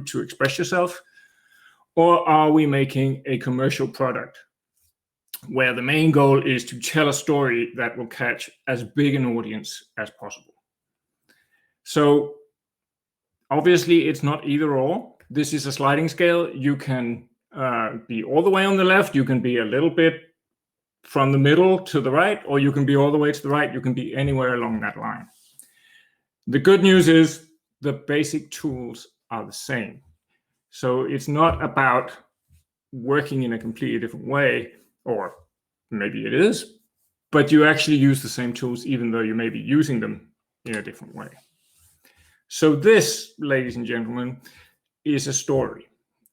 route to express yourself? Or are we making a commercial product where the main goal is to tell a story that will catch as big an audience as possible? So obviously it's not either or. This is a sliding scale. You can be all the way on the left, you can be a little bit from the middle to the right, or you can be all the way to the right. You can be anywhere along that line. The good news is the basic tools are the same. So it's not about working in a completely different way, or maybe it is, but you actually use the same tools even though you may be using them in a different way. So this, ladies and gentlemen, is a story.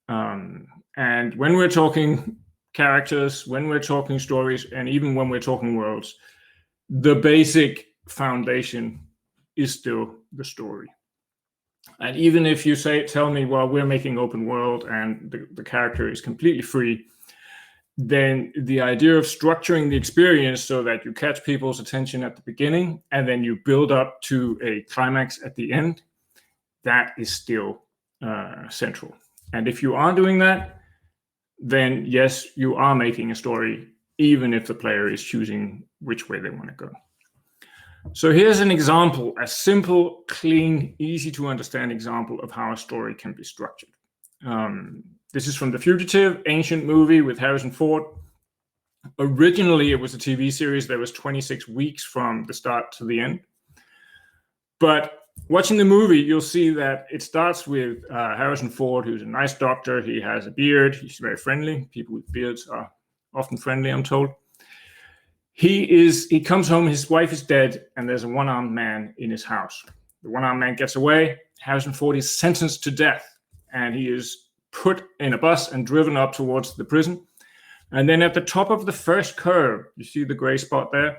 And when we're talking characters, when we're talking stories, and even when we're talking worlds, the basic foundation is still the story. And even if you tell me, well, we're making open world and the character is completely free, then the idea of structuring the experience so that you catch people's attention at the beginning and then you build up to a climax at the end, that is still central. And if you are doing that, then yes, you are making a story, even if the player is choosing which way they want to go. So here's an example, a simple, clean, easy to understand example of how a story can be structured. This is from The Fugitive, ancient movie with Harrison Ford. Originally, it was a TV series that was 26 weeks from the start to the end. But watching the movie, you'll see that it starts with Harrison Ford, who's a nice doctor. He has a beard. He's very friendly. People with beards are often friendly, I'm told. He comes home, his wife is dead, and there's a one-armed man in his house. The one-armed man gets away. Harrison Ford is sentenced to death, and he is put in a bus and driven up towards the prison. And then at the top of the first curve, you see the gray spot there,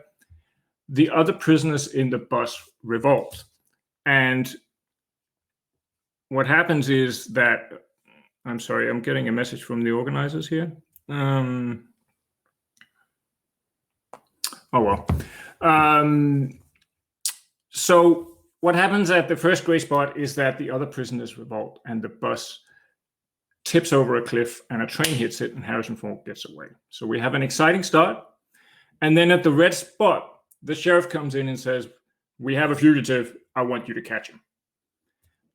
the other prisoners in the bus revolt. And what happens is that, I'm sorry, I'm getting a message from the organizers here. So what happens at the first gray spot is that the other prisoners revolt and the bus tips over a cliff and a train hits it and Harrison Ford gets away. So we have an exciting start. And then at the red spot, the sheriff comes in and says, we have a fugitive. I want you to catch him.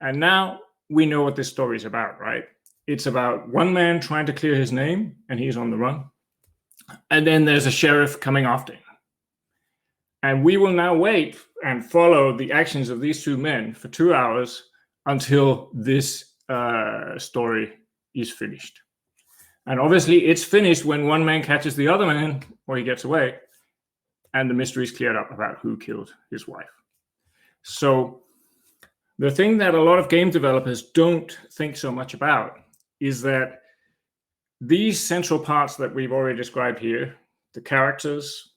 And now we know what this story is about, right? It's about one man trying to clear his name and he's on the run. And then there's a sheriff coming after him. And we will now wait and follow the actions of these two men for 2 hours until this story is finished. And obviously it's finished when one man catches the other man or he gets away and the mystery is cleared up about who killed his wife. So the thing that a lot of game developers don't think so much about is that these central parts that we've already described here, the characters,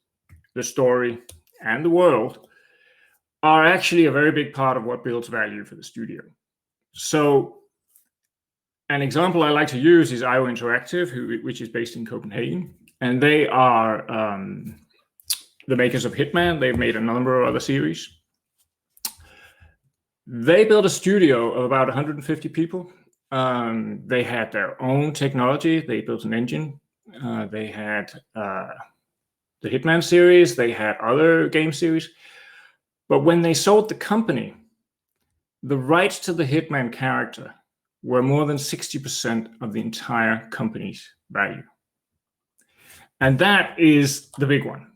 the story, and the world, are actually a very big part of what builds value for the studio. So an example I like to use is IO Interactive, which is based in Copenhagen. And they are the makers of Hitman. They've made a number of other series. They built a studio of about 150 people. They had their own technology. They built an engine. They had the Hitman series. They had other game series. But when they sold the company, the rights to the Hitman character were more than 60% of the entire company's value. And that is the big one.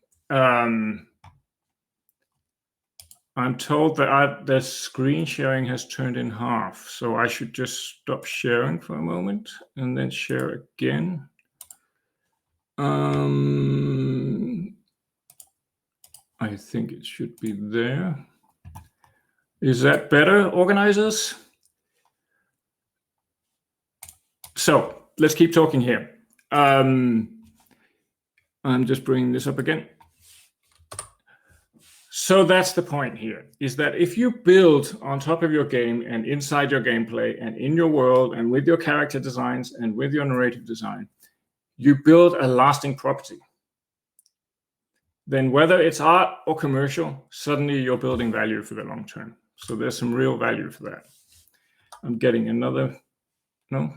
I'm told that the screen sharing has turned in half, so I should just stop sharing for a moment and then share again. I think it should be there. Is that better, organizers? So let's keep talking here. I'm just bringing this up again. So that's the point here, is that if you build on top of your game and inside your gameplay and in your world and with your character designs and with your narrative design, you build a lasting property. Then whether it's art or commercial, suddenly you're building value for the long term. So there's some real value for that. I'm getting another No.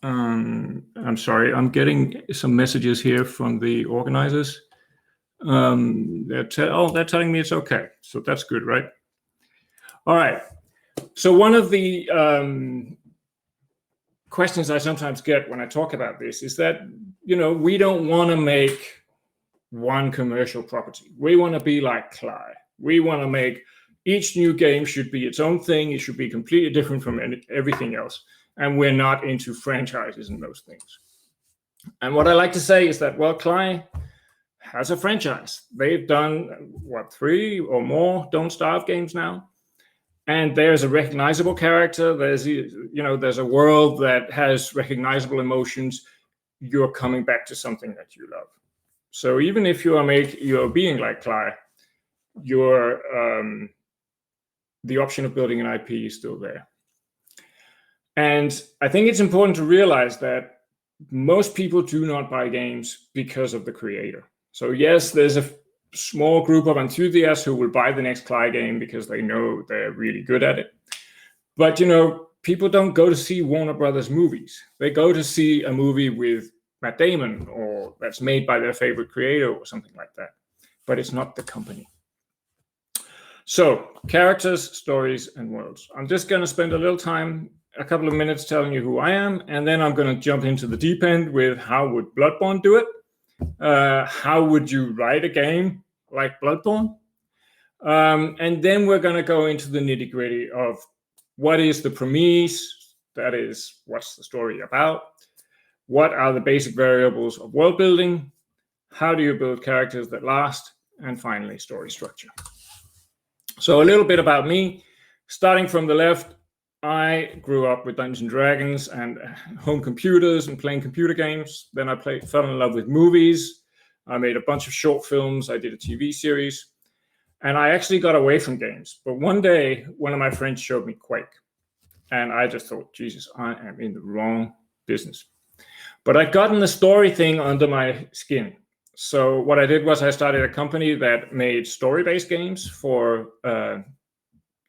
I'm sorry. I'm getting some messages here from the organizers. They're telling me it's okay. So that's good, right? All right. So one of the questions I sometimes get when I talk about this is that, we don't want to make one commercial property. We want to be like Claes. We want to make each new game should be its own thing. It should be completely different from everything else. And we're not into franchises and those things. And what I like to say is that, well, Claes has a franchise. They've done, 3 or more Don't Starve games now. And there's a recognizable character. There's a world that has recognizable emotions. You're coming back to something that you love. So even if you're being like Claes, the option of building an IP is still there. And I think it's important to realize that most people do not buy games because of the creator. So yes, there's a small group of enthusiasts who will buy the next Claes game because they know they're really good at it. But, people don't go to see Warner Brothers movies. They go to see a movie with Matt Damon or that's made by their favorite creator or something like that. But it's not the company. So characters, stories, and worlds. I'm just going to spend a couple of minutes telling you who I am, and then I'm going to jump into the deep end with how would Bloodborne do it? How would you write a game like Bloodborne? And then we're going to go into the nitty-gritty of what is the premise, that is, what's the story about? What are the basic variables of world building? How do you build characters that last? And finally, story structure. So a little bit about me. Starting from the left, I grew up with Dungeons and Dragons and home computers and playing computer games. Then I fell in love with movies. I made a bunch of short films. I did a TV series. And I actually got away from games. But one day, one of my friends showed me Quake. And I just thought, Jesus, I am in the wrong business. But I'd gotten the story thing under my skin. So what I did was I started a company that made story-based games for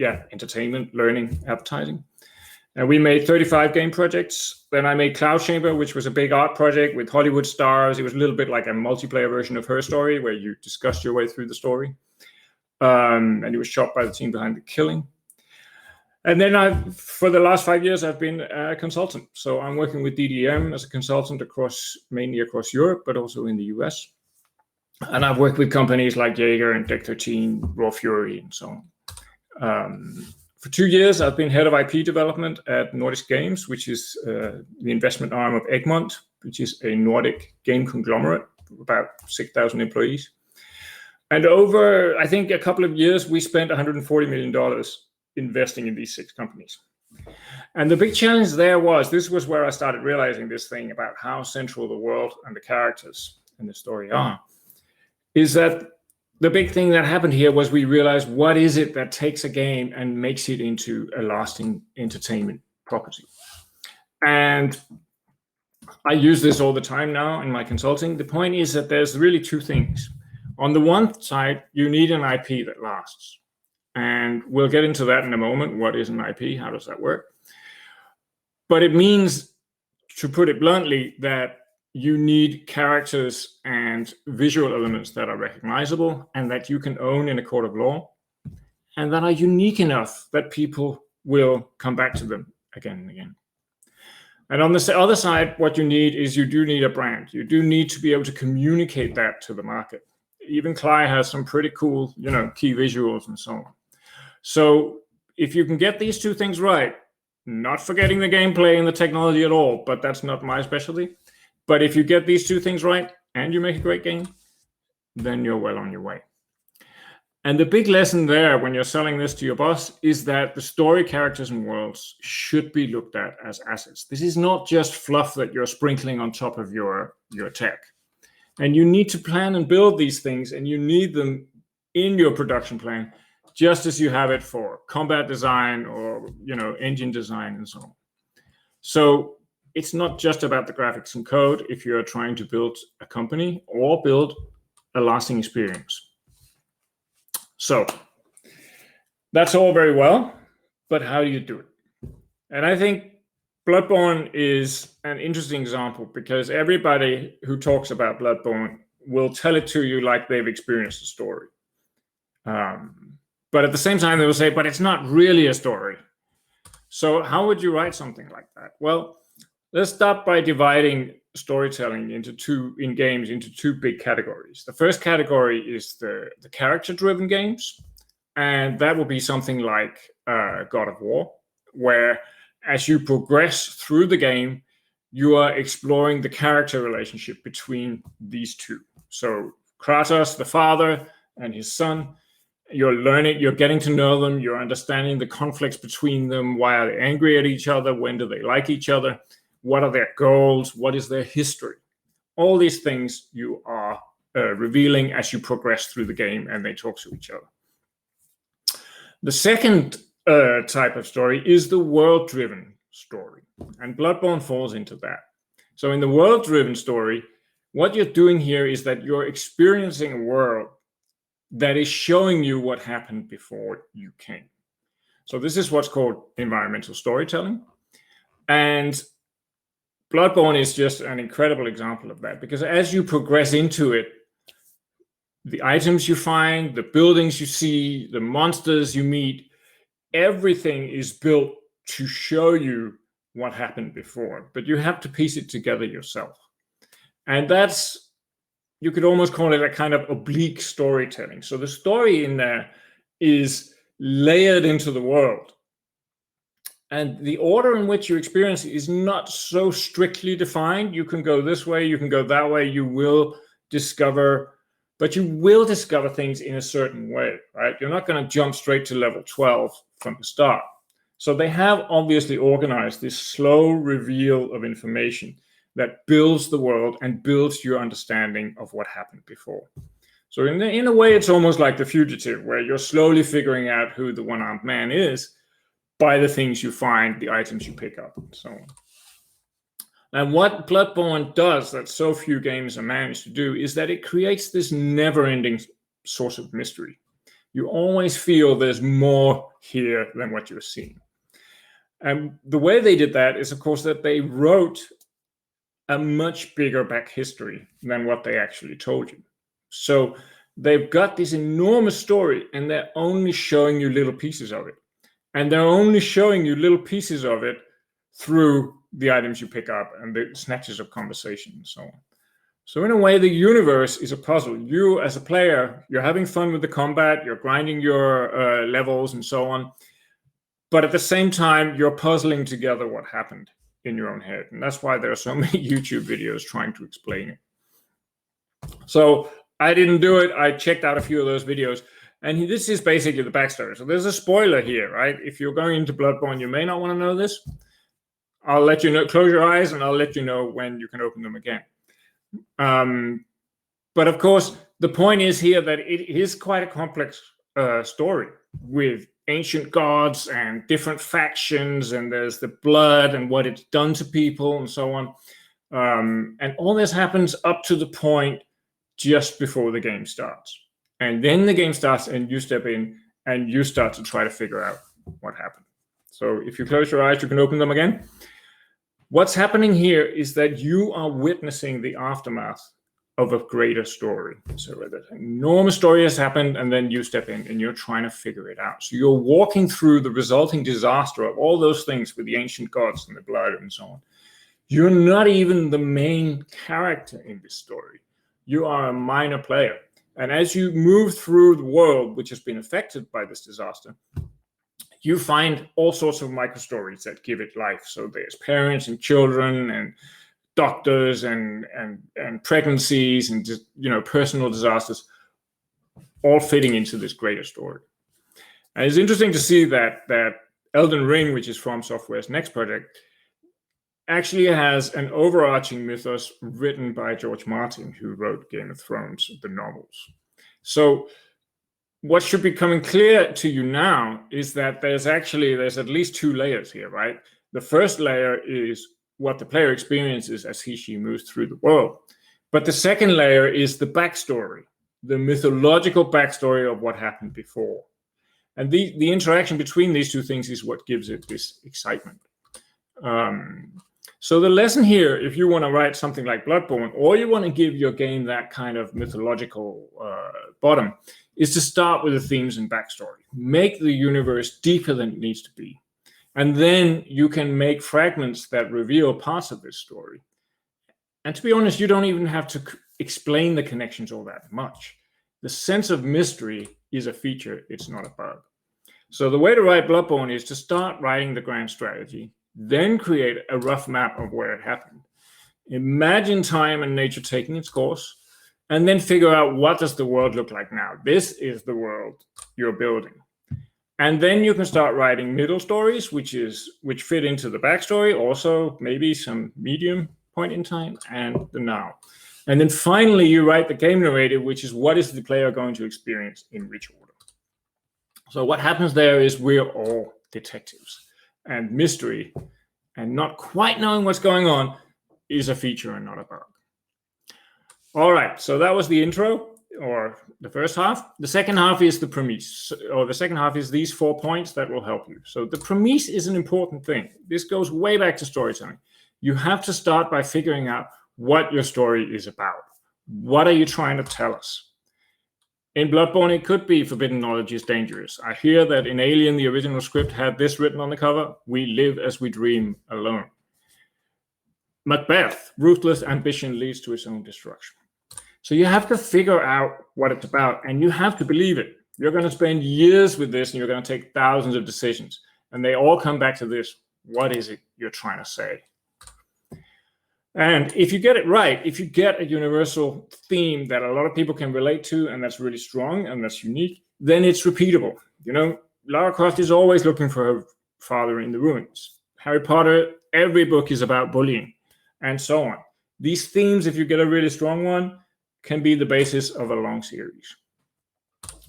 entertainment, learning, advertising. And we made 35 game projects. Then I made Cloud Chamber, which was a big art project with Hollywood stars. It was a little bit like a multiplayer version of Her Story, where you discussed your way through the story. And it was shot by the team behind The Killing. And then for the last 5 years, I've been a consultant. So I'm working with DDM as a consultant mainly across Europe, but also in the US. And I've worked with companies like Jaeger and Deck 13, Raw Fury, and so on. For 2 years, I've been head of IP development at Nordisk Games, which is the investment arm of Egmont, which is a Nordic game conglomerate, about 6,000 employees. And over, I think, a couple of years, we spent $140 million investing in these 6 companies. And the big challenge there this was where I started realizing this thing about how central the world and the characters and the story are, is that the big thing that happened here was we realized what is it that takes a game and makes it into a lasting entertainment property. And I use this all the time now in my consulting. The point is that there's really 2 things. On the one side, you need an IP that lasts. And we'll get into that in a moment. What is an IP? How does that work? But it means, to put it bluntly, that you need characters and visual elements that are recognizable and that you can own in a court of law and that are unique enough that people will come back to them again and again. And on the other side, what you do need a brand. You do need to be able to communicate that to the market. Even Claes has some pretty cool, key visuals and so on. So if you can get these 2 things right, not forgetting the gameplay and the technology at all, but that's not my specialty. But if you get these 2 things right and you make a great game, then you're well on your way. And the big lesson there when you're selling this to your boss is that the story, characters, and worlds should be looked at as assets. This is not just fluff that you're sprinkling on top of your tech. And you need to plan and build these things, and you need them in your production plan, just as you have it for combat design or engine design and so on. So it's not just about the graphics and code if you're trying to build a company or build a lasting experience. So that's all very well, but how do you do it? And I think Bloodborne is an interesting example because everybody who talks about Bloodborne will tell it to you like they've experienced a story. But at the same time, they will say, but it's not really a story. So how would you write something like that? Well, let's start by dividing storytelling in games into two big categories. The first category is the character-driven games, and that will be something like God of War, where as you progress through the game, you are exploring the character relationship between these two. So Kratos, the father, and his son, you're getting to know them, you're understanding the conflicts between them. Why are they angry at each other? When do they like each other? What are their goals? What is their history? All these things you are revealing as you progress through the game and they talk to each other. The second type of story is the world-driven story, and Bloodborne falls into that. So in the world-driven story, what you're doing here is that you're experiencing a world that is showing you what happened before you came. So this is what's called environmental storytelling. And Bloodborne is just an incredible example of that, because as you progress into it, the items you find, the buildings you see, the monsters you meet, everything is built to show you what happened before, but you have to piece it together yourself. And that's, you could almost call it a kind of oblique storytelling. So the story in there is layered into the world. And the order in which you experience it is not so strictly defined. You can go this way, you can go that way, you will discover things in a certain way, right? You're not going to jump straight to level 12 from the start. So they have obviously organized this slow reveal of information that builds the world and builds your understanding of what happened before. So in a way, it's almost like The Fugitive, where you're slowly figuring out who the one-armed man is by the things you find, the items you pick up, and so on. And what Bloodborne does that so few games have managed to do is that it creates this never-ending source of mystery. You always feel there's more here than what you're seeing. And the way they did that is, of course, that they wrote a much bigger back history than what they actually told you. So they've got this enormous story, and they're only showing you little pieces of it. And they're only showing you little pieces of it through the items you pick up and the snatches of conversation and so on. So in a way, the universe is a puzzle. You, as a player, you're having fun with the combat, you're grinding your levels and so on. But at the same time, you're puzzling together what happened in your own head. And that's why there are so many YouTube videos trying to explain it. So I didn't do it. I checked out a few of those videos. And this is basically the backstory. So there's a spoiler here, right? If you're going into Bloodborne, you may not want to know this. I'll let you know, close your eyes, and I'll let you know when you can open them again. But of course, the point is here that it is quite a complex story with ancient gods and different factions, and there's the blood and what it's done to people and so on. And all this happens up to the point just before the game starts. And then the game starts and you step in and you start to try to figure out what happened. So if you close your eyes, you can open them again. What's happening here is that you are witnessing the aftermath of a greater story. So an enormous story has happened, and then you step in and you're trying to figure it out. So you're walking through the resulting disaster of all those things with the ancient gods and the blood and so on. You're not even the main character in this story. You are a minor player. And as you move through the world, which has been affected by this disaster, you find all sorts of micro stories that give it life. So there's parents and children and doctors and pregnancies and just, personal disasters, all fitting into this greater story. And it's interesting to see that Elden Ring, which is From Software's next project, actually has an overarching mythos written by George Martin, who wrote Game of Thrones, the novels. So what should be coming clear to you now is that there's at least two layers here, right? The first layer is what the player experiences as she moves through the world. But the second layer is the backstory, the mythological backstory of what happened before. And the interaction between these two things is what gives it this excitement. So the lesson here, if you want to write something like Bloodborne, or you want to give your game that kind of mythological bottom, is to start with the themes and backstory. Make the universe deeper than it needs to be. And then you can make fragments that reveal parts of this story. And to be honest, you don't even have to explain the connections all that much. The sense of mystery is a feature, it's not a bug. So the way to write Bloodborne is to start writing the grand strategy, then create a rough map of where it happened. Imagine time and nature taking its course, and then figure out what does the world look like now. This is the world you're building. And then you can start writing middle stories, which fit into the backstory, also maybe some medium point in time, and the now. And then finally, you write the game narrative, which is what is the player going to experience in which order. So what happens there is we're all detectives, and mystery and not quite knowing what's going on is a feature and not a bug. All right, so that was the intro, or the first half. The second half is the premise, or the second half is these 4 points that will help you. So the premise is an important thing. This goes way back to storytelling. You have to start by figuring out what your story is about. What are you trying to tell us? In Bloodborne, it could be forbidden knowledge is dangerous. I hear that in Alien, the original script had this written on the cover: we live as we dream alone. Macbeth, ruthless ambition leads to its own destruction. So you have to figure out what it's about, and you have to believe it. You're going to spend years with this, and you're going to take thousands of decisions, and they all come back to this: what is it you're trying to say? And if you get it right, if you get a universal theme that a lot of people can relate to, and that's really strong and that's unique, then it's repeatable. You know, Lara Croft is always looking for her father in the ruins. Harry Potter, every book is about bullying, and so on. These themes, if you get a really strong one, can be the basis of a long series.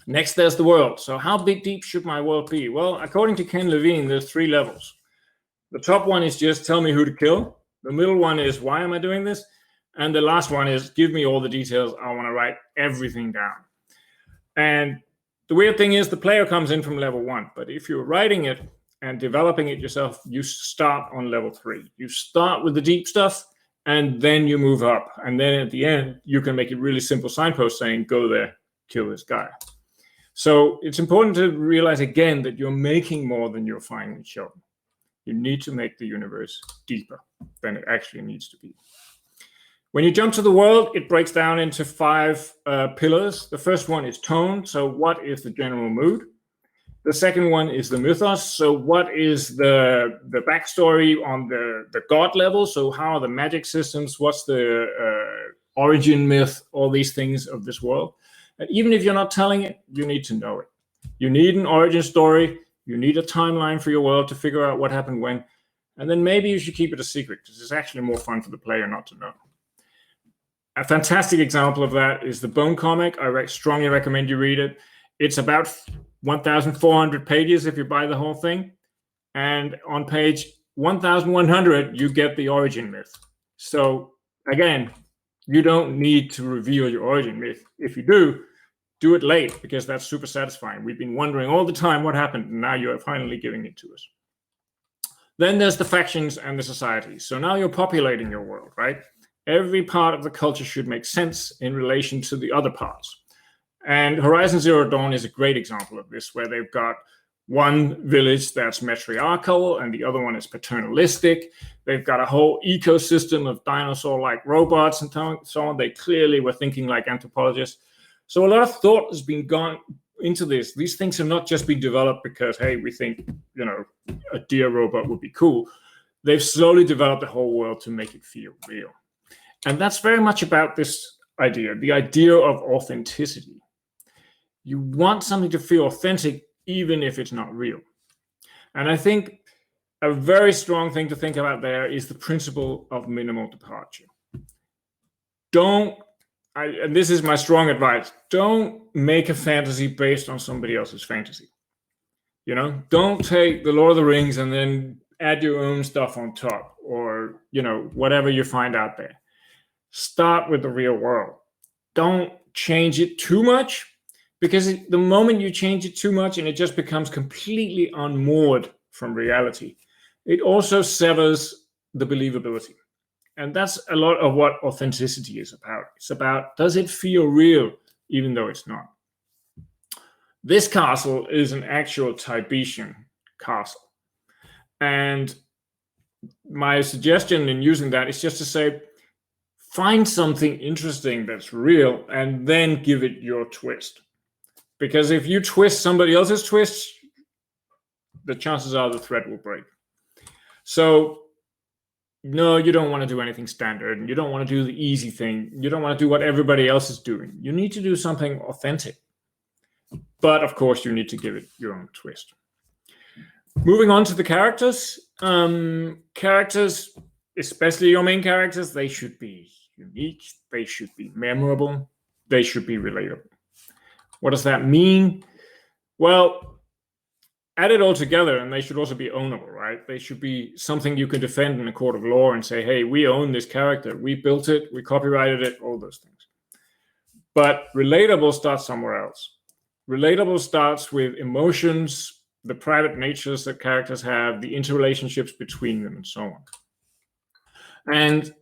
Next, there's the world. So how big, deep should my world be? Well, according to Ken Levine, there's 3 levels. The top one is just tell me who to kill. The middle one is why am I doing this? And the last one is give me all the details. I want to write everything down. And the weird thing is the player comes in from level 1. But if you're writing it and developing it yourself, you start on level 3. You start with the deep stuff, and then you move up. And then at the end, you can make it really simple signpost saying, go there, kill this guy. So it's important to realize again that you're making more than you're finally shown. You need to make the universe deeper than it actually needs to be. When you jump to the world, it breaks down into 5 pillars. The first one is tone. So what is the general mood? The second one is the mythos. So what is the backstory on the god level? So how are the magic systems? What's the origin myth? All these things of this world. And even if you're not telling it, you need to know it. You need an origin story. You need a timeline for your world to figure out what happened when. And then maybe you should keep it a secret, because it's actually more fun for the player not to know. A fantastic example of that is the Bone comic. I strongly recommend you read it. It's about 1,400 pages if you buy the whole thing. And on page 1,100, you get the origin myth. So again, you don't need to reveal your origin myth. If you do it late, because that's super satisfying. We've been wondering all the time what happened, and now you're finally giving it to us. Then there's the factions and the societies. So now you're populating your world, right? Every part of the culture should make sense in relation to the other parts. And Horizon Zero Dawn is a great example of this, where they've got one village that's matriarchal and the other one is paternalistic. They've got a whole ecosystem of dinosaur-like robots and so on. They clearly were thinking like anthropologists. So a lot of thought has been gone into this. These things have not just been developed because, hey, we think, you know, a deer robot would be cool. They've slowly developed the whole world to make it feel real. And that's very much about this idea, the idea of authenticity. You want something to feel authentic, even if it's not real. And I think a very strong thing to think about there is the principle of minimal departure. And this is my strong advice, don't make a fantasy based on somebody else's fantasy. You know, don't take the Lord of the Rings and then add your own stuff on top, or, you know, whatever you find out there. Start with the real world. Don't change it too much, because the moment you change it too much and it just becomes completely unmoored from reality, it also severs the believability. And that's a lot of what authenticity is about. It's about, does it feel real, even though it's not? This castle is an actual Tibetian castle. And my suggestion in using that is just to say, find something interesting that's real and then give it your twist. Because if you twist somebody else's twist, the chances are the thread will break. So no, you don't want to do anything standard. You don't want to do the easy thing. You don't want to do what everybody else is doing. You need to do something authentic. But of course, you need to give it your own twist. Moving on to the characters. Characters, especially your main characters, they should be unique. They should be memorable. They should be relatable. What does that mean? Well, add it all together, and they should also be ownable, right? They should be something you can defend in a court of law and say, hey, we own this character. We built it. We copyrighted it, all those things. But relatable starts somewhere else. Relatable starts with emotions, the private natures that characters have, the interrelationships between them, and so on. And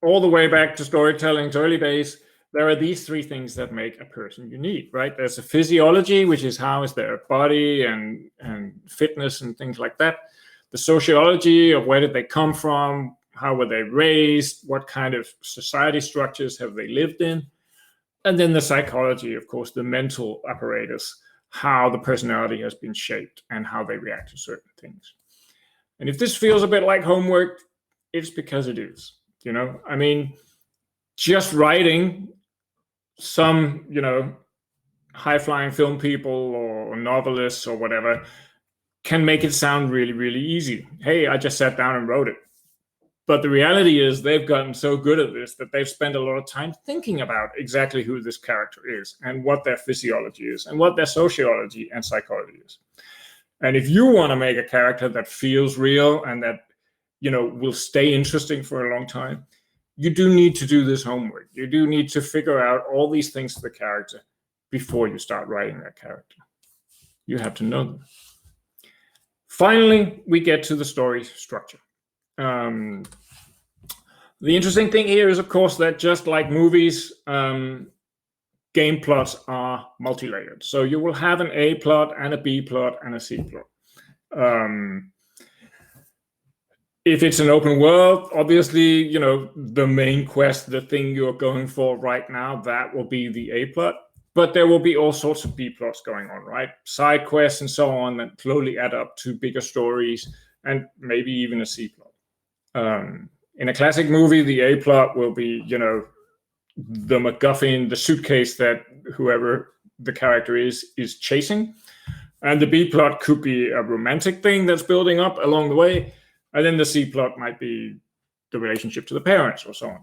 all the way back to storytelling, to early days, there are these three things that make a person unique, right? There's a physiology, which is how is their body and fitness and things like that. The sociology of where did they come from, how were they raised, what kind of society structures have they lived in. And then the psychology, of course, the mental apparatus, how the personality has been shaped and how they react to certain things. And if this feels a bit like homework, it's because it is. I mean, just writing some, high-flying film people or novelists or whatever can make it sound really, really easy. Hey, I just sat down and wrote it. But the reality is they've gotten so good at this that they've spent a lot of time thinking about exactly who this character is and what their physiology is and what their sociology and psychology is. And if you want to make a character that feels real and that, will stay interesting for a long time, you do need to do this homework. You do need to figure out all these things to the character before you start writing that character. You have to know them. Finally, we get to the story structure. The interesting thing here is, of course, that just like movies, game plots are multi-layered. So you will have an A plot and a B plot and a C plot. If it's an open world, obviously, the main quest, the thing you're going for right now, that will be the A plot. But there will be all sorts of B plots going on, right? Side quests and so on that slowly add up to bigger stories and maybe even a C plot. In a classic movie, the A plot will be, the MacGuffin, the suitcase that whoever the character is chasing. And the B plot could be a romantic thing that's building up along the way. And then the C plot might be the relationship to the parents or so on.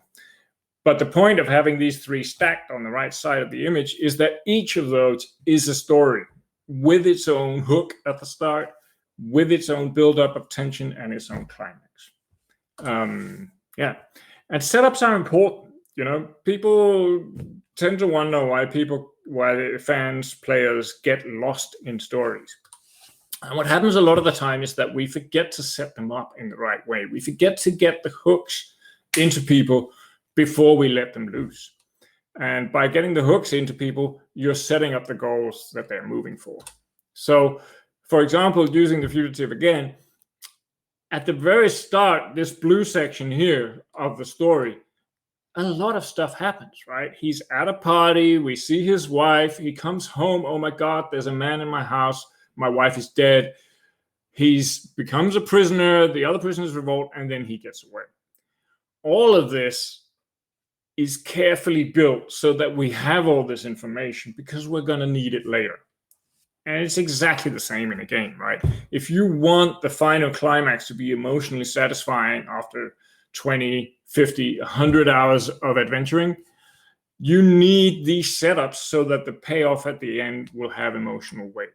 But the point of having these three stacked on the right side of the image is that each of those is a story with its own hook at the start, with its own build-up of tension and its own climax. And setups are important. People tend to wonder why fans, players get lost in stories. And what happens a lot of the time is that we forget to set them up in the right way. We forget to get the hooks into people before we let them loose. And by getting the hooks into people, you're setting up the goals that they're moving for. So, for example, using the fugitive again, at the very start, this blue section here of the story, a lot of stuff happens, right? He's at a party. We see his wife. He comes home. Oh my God, there's a man in my house. My wife is dead. He becomes a prisoner. The other prisoners revolt, and then he gets away. All of this is carefully built so that we have all this information because we're going to need it later. And it's exactly the same in a game, right? If you want the final climax to be emotionally satisfying after 20, 50, 100 hours of adventuring, you need these setups so that the payoff at the end will have emotional weight.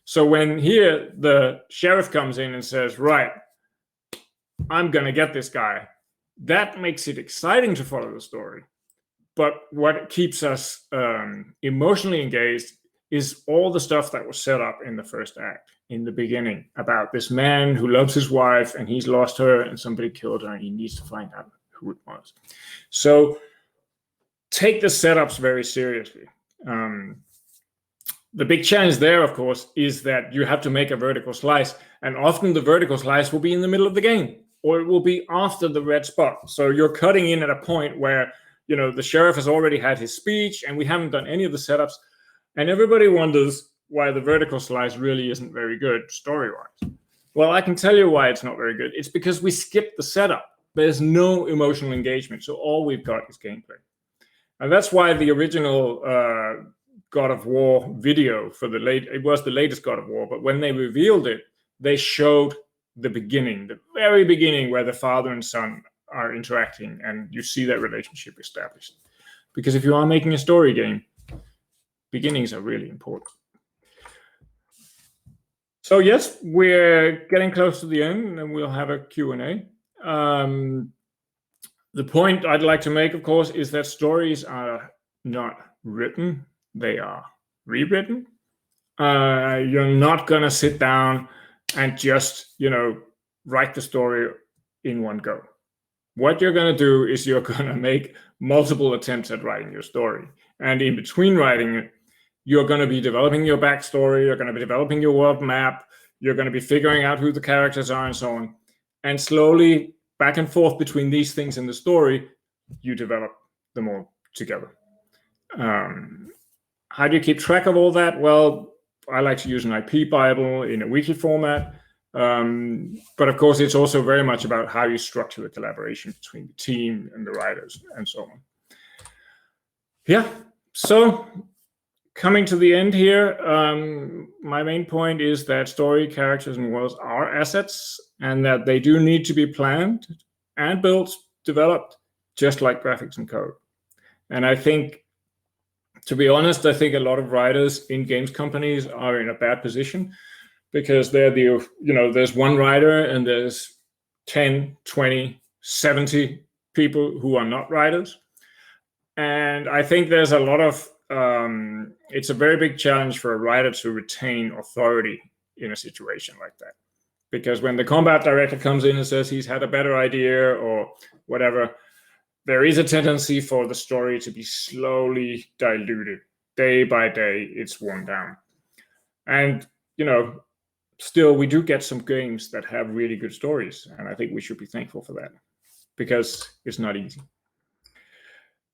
So when here the sheriff comes in and says, right, I'm going to get this guy, that makes it exciting to follow the story. But what keeps us emotionally engaged is all the stuff that was set up in the first act, in the beginning, about this man who loves his wife and he's lost her and somebody killed her and he needs to find out who it was. So take the setups very seriously. The big challenge there, of course, is that you have to make a vertical slice, and often the vertical slice will be in the middle of the game, or it will be after the red spot. So you're cutting in at a point where, you know, the sheriff has already had his speech and we haven't done any of the setups, and everybody wonders why the vertical slice really isn't very good story-wise. Well, I can tell you why it's not very good. It's because we skipped the setup. There's no emotional engagement, so all we've got is gameplay. And that's why the original God of War video it was the latest God of War, but when they revealed it, they showed the beginning, the very beginning, where the father and son are interacting and you see that relationship established. Because if you are making a story game, beginnings are really important. So yes, we're getting close to the end and we'll have a Q&A. The point I'd like to make, of course, is that stories are not written, they are rewritten. You're not going to sit down and just, you know, write the story in one go. What you're going to do is you're going to make multiple attempts at writing your story. And in between writing it, you're going to be developing your backstory, you're going to be developing your world map, you're going to be figuring out who the characters are and so on. And slowly, back and forth between these things in the story, you develop them all together. How do you keep track of all that? Well, I like to use an IP Bible in a weekly format. But of course, it's also very much about how you structure the collaboration between the team and the writers and so on. Yeah, so coming to the end here, my main point is that story, characters, and worlds are assets, and that they do need to be planned and built, developed, just like graphics and code. And I think, to be honest, I think a lot of writers in games companies are in a bad position because they're there's one writer and there's 10, 20, 70 people who are not writers. And I think there's a lot of, it's a very big challenge for a writer to retain authority in a situation like that. Because when the combat director comes in and says he's had a better idea or whatever, there is a tendency for the story to be slowly diluted. Day by day, it's worn down. And, you know, still we do get some games that have really good stories. And I think we should be thankful for that because it's not easy.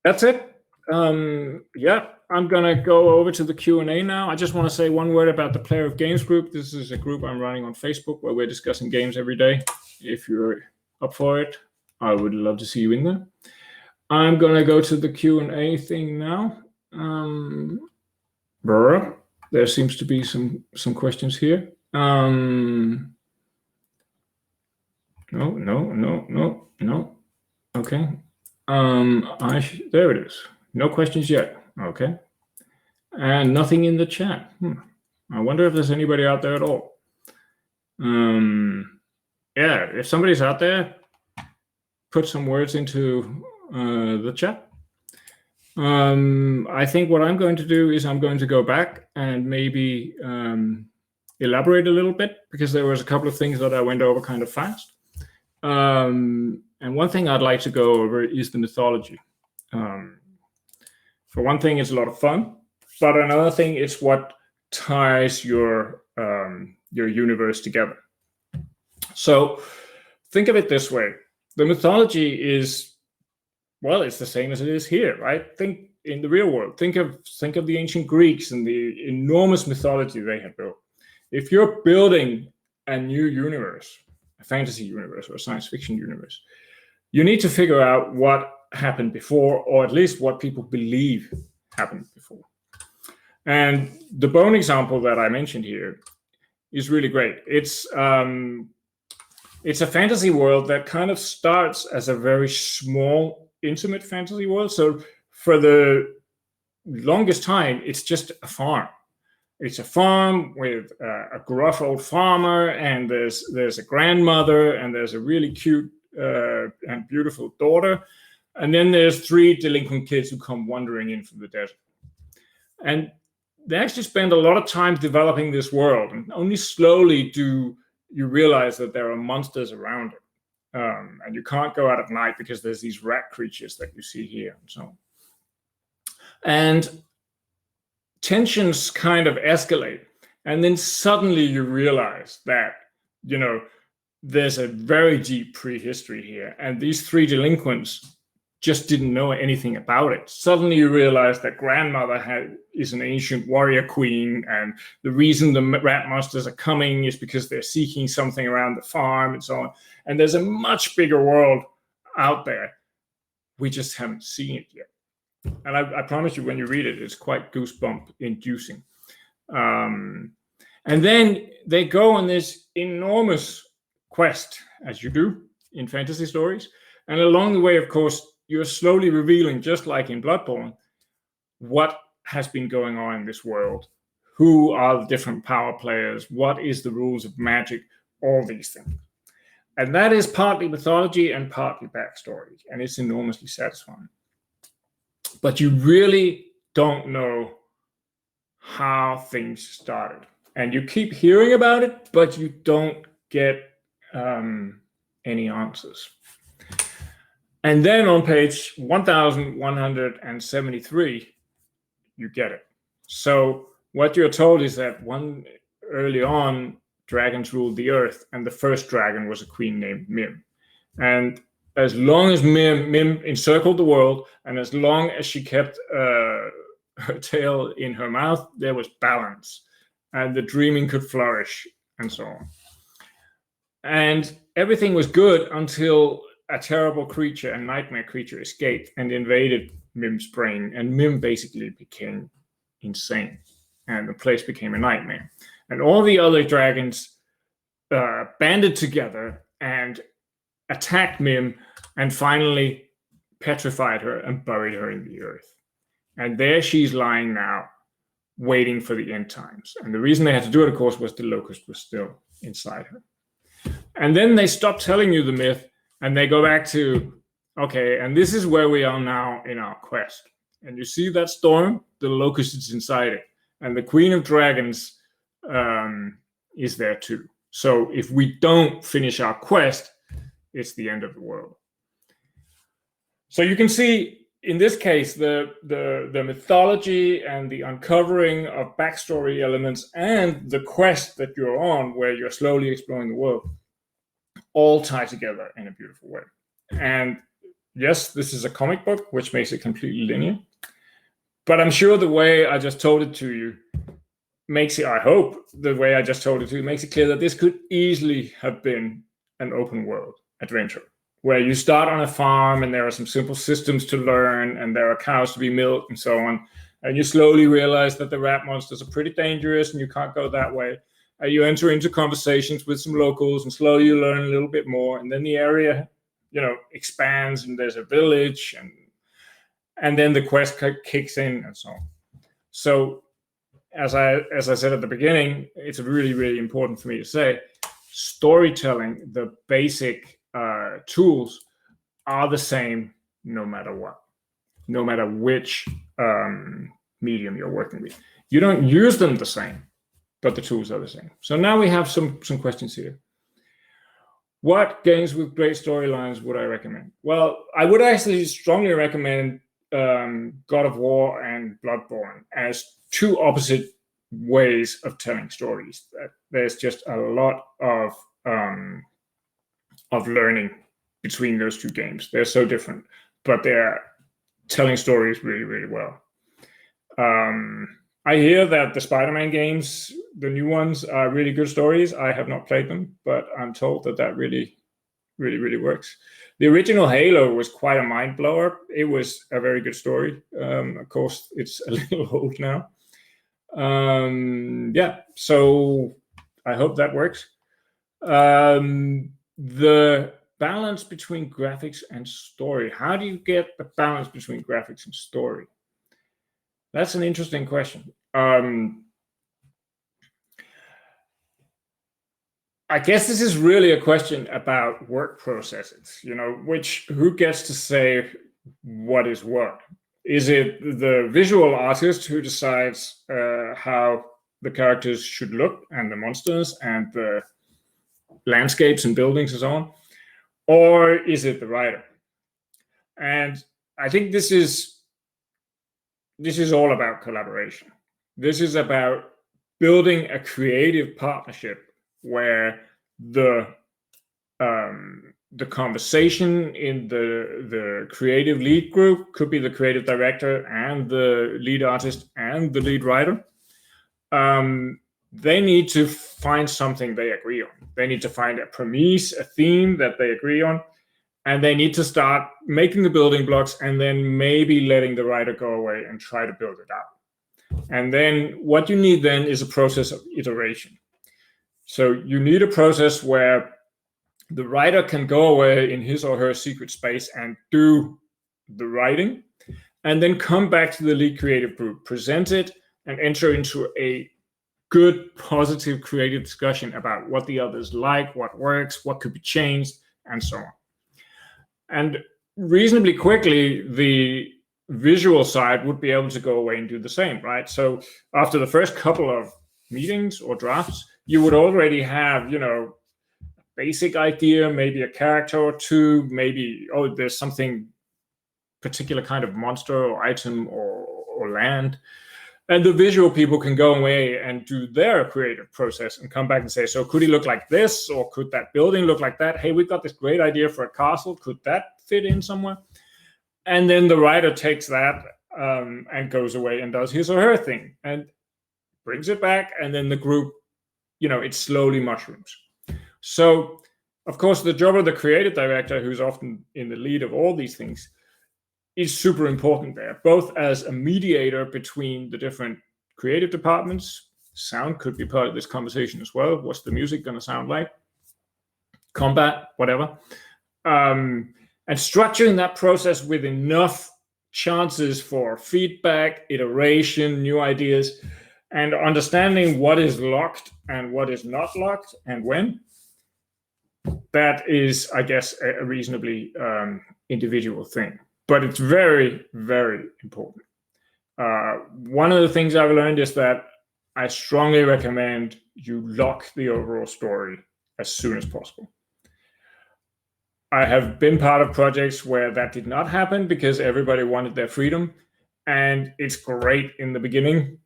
That's it. Yeah, I'm going to go over to the Q&A now. I just want to say one word about the Player of Games group. This is a group I'm running on Facebook where we're discussing games every day. If you're up for it, I would love to see you in there. I'm going to go to the Q&A thing now. There seems to be some questions here. No. Okay. There it is. No questions yet. Okay. And nothing in the chat. I wonder if there's anybody out there at all. Yeah, if somebody's out there, put some words into the chat. I think what I'm going to do is I'm going to go back and maybe elaborate a little bit because there was a couple of things that I went over kind of fast. And one thing I'd like to go over is the mythology. For one thing, it's a lot of fun, but another thing is what ties your universe together. So think of it this way. The mythology is, well, it's the same as it is here, right? Think in the real world. Think of the ancient Greeks and the enormous mythology they had built. If you're building a new universe, a fantasy universe or a science fiction universe, you need to figure out what happened before, or at least what people believe happened before. And the bone example that I mentioned here is really great. It's a fantasy world that kind of starts as a very small, intimate fantasy world. So for the longest time, it's just a farm. It's a farm with a gruff old farmer, and there's a grandmother, and there's a really cute and beautiful daughter. And then there's 3 delinquent kids who come wandering in from the desert. And they actually spend a lot of time developing this world, and only slowly do you realize that there are monsters around it. And you can't go out at night because there's these rat creatures that you see here and so on. And tensions kind of escalate. And then suddenly you realize that, there's a very deep prehistory here. And these three delinquents just didn't know anything about it. Suddenly you realize that grandmother is an ancient warrior queen, and the reason the rat monsters are coming is because they're seeking something around the farm and so on. And there's a much bigger world out there. We just haven't seen it yet. And I promise you, when you read it, it's quite goosebump inducing. And then they go on this enormous quest, as you do in fantasy stories. And along the way, of course, you're slowly revealing, just like in Bloodborne, what has been going on in this world. Who are the different power players? What is the rules of magic? All these things. And that is partly mythology and partly backstory. And it's enormously satisfying. But you really don't know how things started. And you keep hearing about it, but you don't get any answers. And then on page 1173, you get it. So what you're told is that early on, dragons ruled the earth, and the first dragon was a queen named Mim. And as long as Mim encircled the world, and as long as she kept her tail in her mouth, there was balance, and the dreaming could flourish, and so on. And everything was good until a terrible creature, a nightmare creature, escaped and invaded Mim's brain, and Mim basically became insane, and the place became a nightmare. And all the other dragons banded together and attacked Mim, and finally petrified her and buried her in the earth. And there she's lying now, waiting for the end times. And the reason they had to do it, of course, was the locust was still inside her. And then they stop telling you the myth, and they go back to, okay, and this is where we are now in our quest. And you see that storm? The locust is inside it. And the Queen of Dragons is there too. So if we don't finish our quest, it's the end of the world. So you can see, in this case, the mythology and the uncovering of backstory elements and the quest that you're on, where you're slowly exploring the world, all tie together in a beautiful way. And yes, this is a comic book, which makes it completely linear. But I'm sure the way I just told it to you makes it, I hope the way I just told it to you makes it clear that this could easily have been an open world adventure, where you start on a farm and there are some simple systems to learn, and there are cows to be milked and so on. And you slowly realize that the rat monsters are pretty dangerous and you can't go that way. You enter into conversations with some locals, and slowly you learn a little bit more. And then the area, expands, and there's a village, and then the quest kicks in and so on. So as I said at the beginning, it's really, really important for me to say, storytelling, the basic tools are the same no matter what, no matter which medium you're working with. You don't use them the same, but the tools are the same. So now we have some questions here. What games with great storylines would I recommend? Well, I would actually strongly recommend God of War and Bloodborne as two opposite ways of telling stories. There's just a lot of learning between those two games. They're so different, but they're telling stories really, really well. I hear that the Spider-Man games, the new ones, are really good stories. I have not played them, but I'm told that really, really, really works. The original Halo was quite a mind blower. It was a very good story. Of course, it's a little old now. So I hope that works. The balance between graphics and story. How do you get the balance between graphics and story? That's an interesting question. I guess this is really a question about work processes, who gets to say what is what. Is it the visual artist who decides how the characters should look and the monsters and the landscapes and buildings and so on? Or is it the writer? And I think this is all about collaboration. This is about building a creative partnership where the conversation in the creative lead group could be the creative director and the lead artist and the lead writer. They need to find something they agree on. They need to find a premise, a theme that they agree on, and they need to start making the building blocks and then maybe letting the writer go away and try to build it out. And then what you need then is a process of iteration. So you need a process where the writer can go away in his or her secret space and do the writing, and then come back to the lead creative group, present it, and enter into a good, positive, creative discussion about what the others like, what works, what could be changed, and so on. And reasonably quickly, the visual side would be able to go away and do the same, right? So after the first couple of meetings or drafts, you would already have, basic idea, maybe a character or two, maybe, there's something particular kind of monster or item or land. And the visual people can go away and do their creative process and come back and say, so could he look like this? Or could that building look like that? Hey, we've got this great idea for a castle. Could that fit in somewhere? And then the writer takes that and goes away and does his or her thing and brings it back. And then the group, it slowly mushrooms. So, of course, the job of the creative director, who's often in the lead of all these things, is super important there, both as a mediator between the different creative departments. Sound could be part of this conversation as well. What's the music going to sound like? Combat, whatever. And structuring that process with enough chances for feedback, iteration, new ideas, and understanding what is locked and what is not locked and when. That is, I guess, a reasonably individual thing. But it's very, very important. One of the things I've learned is that I strongly recommend you lock the overall story as soon as possible. I have been part of projects where that did not happen because everybody wanted their freedom. And it's great in the beginning,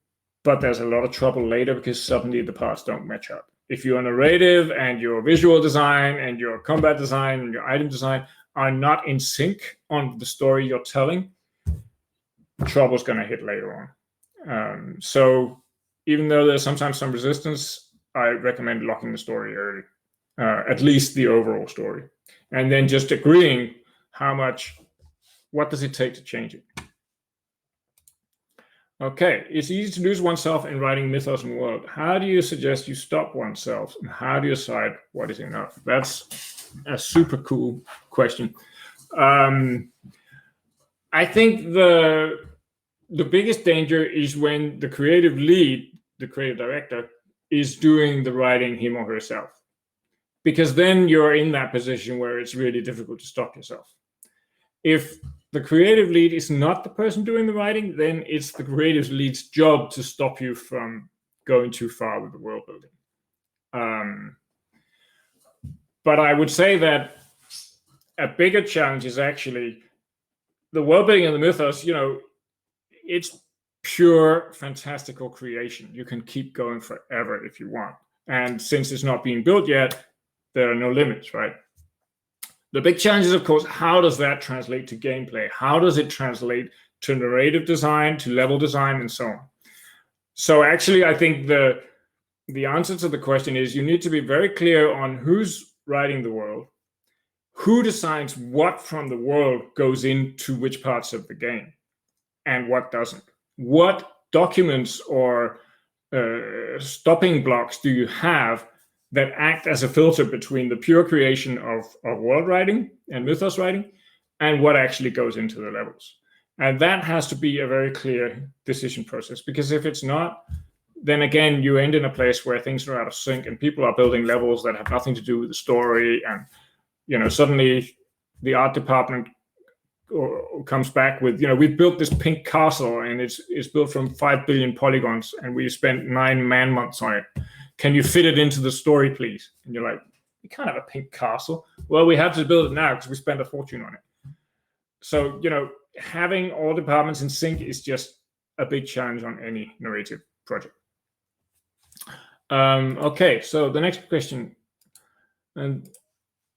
but there's a lot of trouble later because suddenly the parts don't match up. If your narrative and your visual design and your combat design and your item design are not in sync on the story you're telling, trouble's going to hit later on. So even though there's sometimes some resistance, I recommend locking the story early, at least the overall story, and then just agreeing what does it take to change it. Okay, it's easy to lose oneself in writing mythos and world. How do you suggest you stop oneself, and how do you decide what is enough? That's a super cool question. I think the biggest danger is when the creative lead, the creative director, is doing the writing him or herself, because then you're in that position where it's really difficult to stop yourself. If the creative lead is not the person doing the writing, then it's the creative lead's job to stop you from going too far with the world building. But I would say that a bigger challenge is actually the world building and the mythos. It's pure fantastical creation. You can keep going forever if you want. And since it's not being built yet, there are no limits, right? The big challenge is, of course, how does that translate to gameplay? How does it translate to narrative design, to level design, and so on? So actually, I think the answer to the question is you need to be very clear on who's writing the world, who decides what from the world goes into which parts of the game, and what doesn't. What documents or stopping blocks do you have that act as a filter between the pure creation of world writing and mythos writing and what actually goes into the levels? And that has to be a very clear decision process, because if it's not, then again, you end in a place where things are out of sync and people are building levels that have nothing to do with the story. And, suddenly the art department or comes back with, we've built this pink castle and it's built from 5 billion polygons and we spent 9 man months on it. Can you fit it into the story, please? And you're like, we can't have a pink castle. Well, we have to build it now because we spent a fortune on it. So, having all departments in sync is just a big challenge on any narrative project. Okay, so the next question. And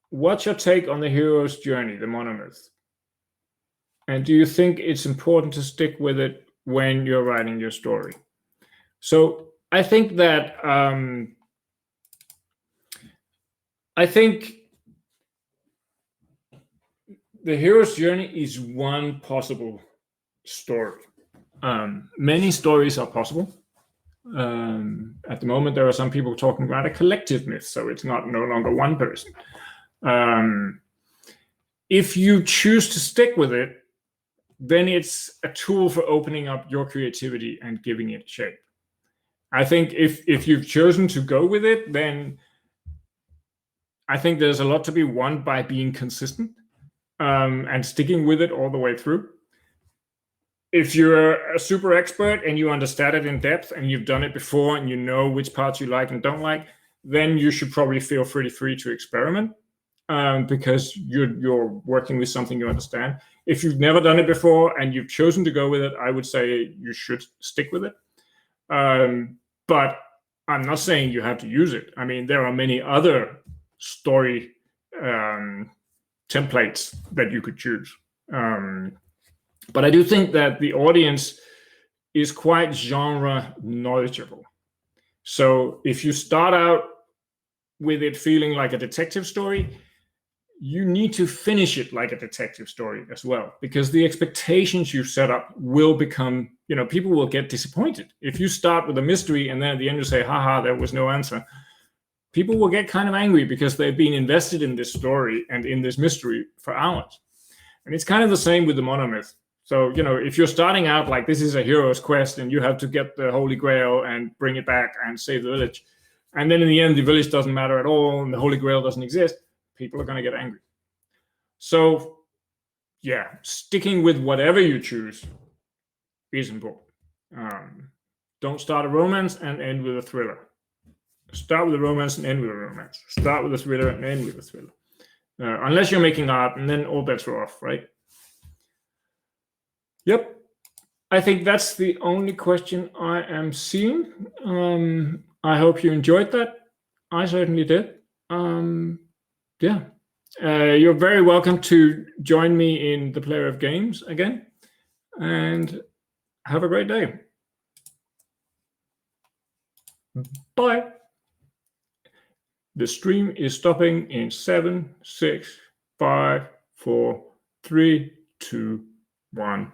what's your take on the hero's journey, the monomyth? And do you think it's important to stick with it when you're writing your story? So I think that the hero's journey is one possible story. Many stories are possible. At the moment, there are some people talking about a collective myth, so it's no longer one person. If you choose to stick with it, then it's a tool for opening up your creativity and giving it shape. I think if you've chosen to go with it, then I think there's a lot to be won by being consistent and sticking with it all the way through. If you're a super expert and you understand it in depth and you've done it before and you know which parts you like and don't like, then you should probably feel pretty free to experiment because you're working with something you understand. If you've never done it before and you've chosen to go with it, I would say you should stick with it. But I'm not saying you have to use it. I mean, there are many other story templates that you could choose. But I do think that the audience is quite genre knowledgeable. So if you start out with it feeling like a detective story, you need to finish it like a detective story as well, because the expectations you've set up will become, people will get disappointed. If you start with a mystery and then at the end you say, haha, there was no answer, people will get kind of angry because they've been invested in this story and in this mystery for hours. And it's kind of the same with the monomyth. So, if you're starting out like this is a hero's quest and you have to get the Holy Grail and bring it back and save the village, and then in the end the village doesn't matter at all and the Holy Grail doesn't exist, people are going to get angry. So, yeah, sticking with whatever you choose is important. Don't start a romance and end with a thriller. Start with a romance and end with a romance. Start with a thriller and end with a thriller. Unless you're making art, and then all bets are off, right? Yep. I think that's the only question I am seeing. I hope you enjoyed that. I certainly did. Yeah. You're very welcome to join me in the Player of Games again. And have a great day. Bye. The stream is stopping in 7, 6, 5, 4, 3, 2, 1.